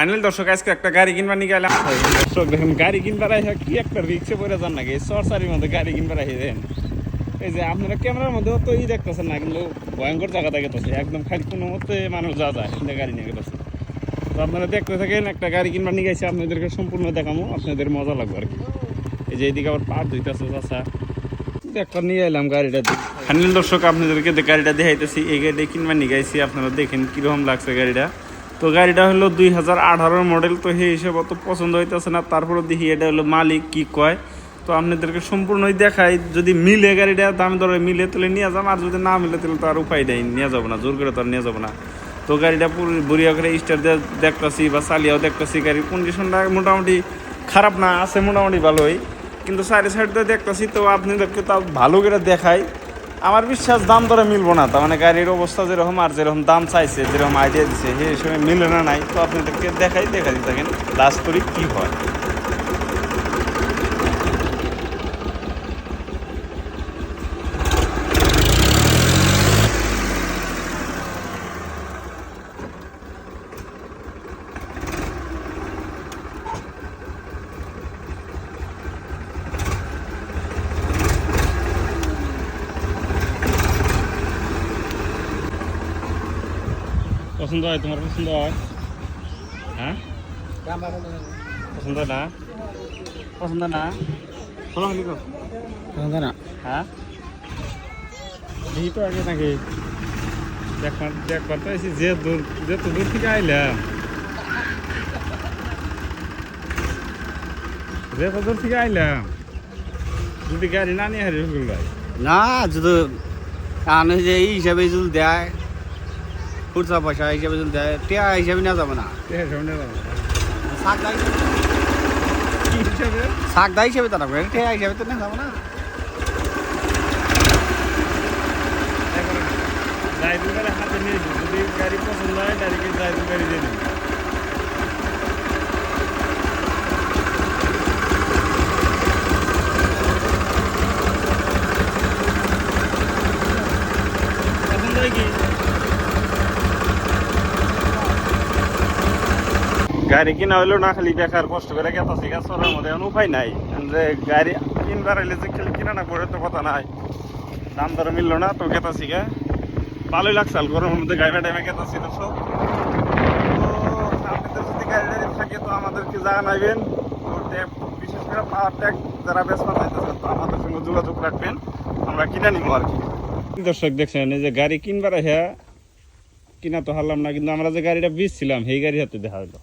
Final দর্শক আজকে একটা গাড়ি কিনবার নিয়ে গেলাম। দর্শক দেখুন গাড়ি কিনবার আইসা কি একটা রিক্সে পড়ে যান নাকি সরসারির মধ্যে গাড়ি কিনবার আই দেন। এই যে আপনারা ক্যামেরার মধ্যেও তো দেখতেছেন না, কিন্তু ভয়ঙ্কর জায়গা দেখতেছে একদম খালি কোনো মতে মানুষ যা যায় সেটা গাড়ি নিয়ে গেছে। তো আপনারা দেখতে থাকেন, একটা গাড়ি কিনবার নিয়ে গেছে আপনাদেরকে সম্পূর্ণ দেখাবো, আপনাদের মজা লাগবে আর কি। এই যে এইদিকে আবার পার ধুইতেছে চাষা, একবার নিয়ে এলাম গাড়িটা। ফাইনাল দর্শক আপনাদেরকে গাড়িটা দেখাইতেছি, এই গাড়িটা কিনবার নিয়ে গেছি। আপনারা দেখেন কীরকম লাগছে গাড়িটা। তো গাড়িটা হলো 2018 মডেল। তো সেই হিসেবে অত পছন্দ হইতেছে না, তারপরে দেখি এটা হলো মালিক কি কয়। তো আপনাদেরকে সম্পূর্ণই দেখাই, যদি মিলে গাড়িটা দাম দরে মিলে তাহলে নিয়ে যাবো, আর যদি না মিলে তাহলে তো আর উপায় নেই, নিয়ে যাবো না, জোর করে তো আর নিয়ে যাবো না। তো গাড়িটা পুরো বড়িয়া করে স্টার দিয়ে দেখতেছি বা চালিয়াও দেখতেছি, গাড়ির কন্ডিশনটা মোটামুটি খারাপ না, আছে মোটামুটি ভালোই, কিন্তু সাইড দিয়ে দেখতেছি। তো আপনাদেরকে তাও ভালো করে দেখাই, আমার বিশ্বাস দাম দরে মিলবো না। তার মানে গাড়ির অবস্থা যেরকম আর যেরকম দাম চাইছে, যেরকম আইডিয়া দিচ্ছে সেই হিসেবে মিলে না নাই। তো আপনাদেরকে দেখা দিতে থাকেন লাস্ট তারিখ কী হয়। পছন্দ হয়? তোমার পছন্দ হয়? হ্যাঁ, পছন্দ না? পছন্দ না? পছন্দ না? হ্যাঁ, দেখি তো আগে নাকি দেখবার তো এসে যেত দূর থেকে আইলাম, যেত দূর থেকে আইলাম, যদি গাড়ি না নিয়ে হারিয়ে ফেল ভাই না, যদি কারণ যে এই হিসাবে যদি দেয়, খুচরা পয়সা হিসাবে যদি দেয়, টিয়া হিসাবে নেওয়া যাবে না, শাক দা হিসাবে তারা টিয়া হিসাবে তো নেওয়া যাবে না। ড্রাইভিং গাড়ি হাতে নিয়ে যদি গাড়ি পছন্দ হয় ডাইরেক্ট ড্রাইভিং গাড়ি দিয়ে নেবে। পছন্দ হয় কি? গাড়ি কিনা হইলো না, খালি বেকার কষ্ট করে গেতাছি গাছের মধ্যে, এখন উপায় নাই। যে গাড়ি কিনবার হইলে যে খালি কিনা না করে তো কথা নাই, দাম দরে মিললো না। তো গেতাছি গা, ভালোই লাগছে গরমের মধ্যে গাড়ি টাইমে গেতাছি। তো সব আপনাদের যদি গাড়ি থাকে তো আমাদেরকে জানাইবেন। বিশেষ করে পাওয়ার ট্যাগ যারা বেচতে চাইতেছেন তো আমাদের সঙ্গে যোগাযোগ রাখবেন, আমরা কিনে নিবো আর কি। দর্শক দেখছেন এই যে গাড়ি কিনবার কিনা তো হারলাম না, কিন্তু আমরা যে গাড়িটা বেচছিলাম সেই গাড়ি হাতে দেখা হলো।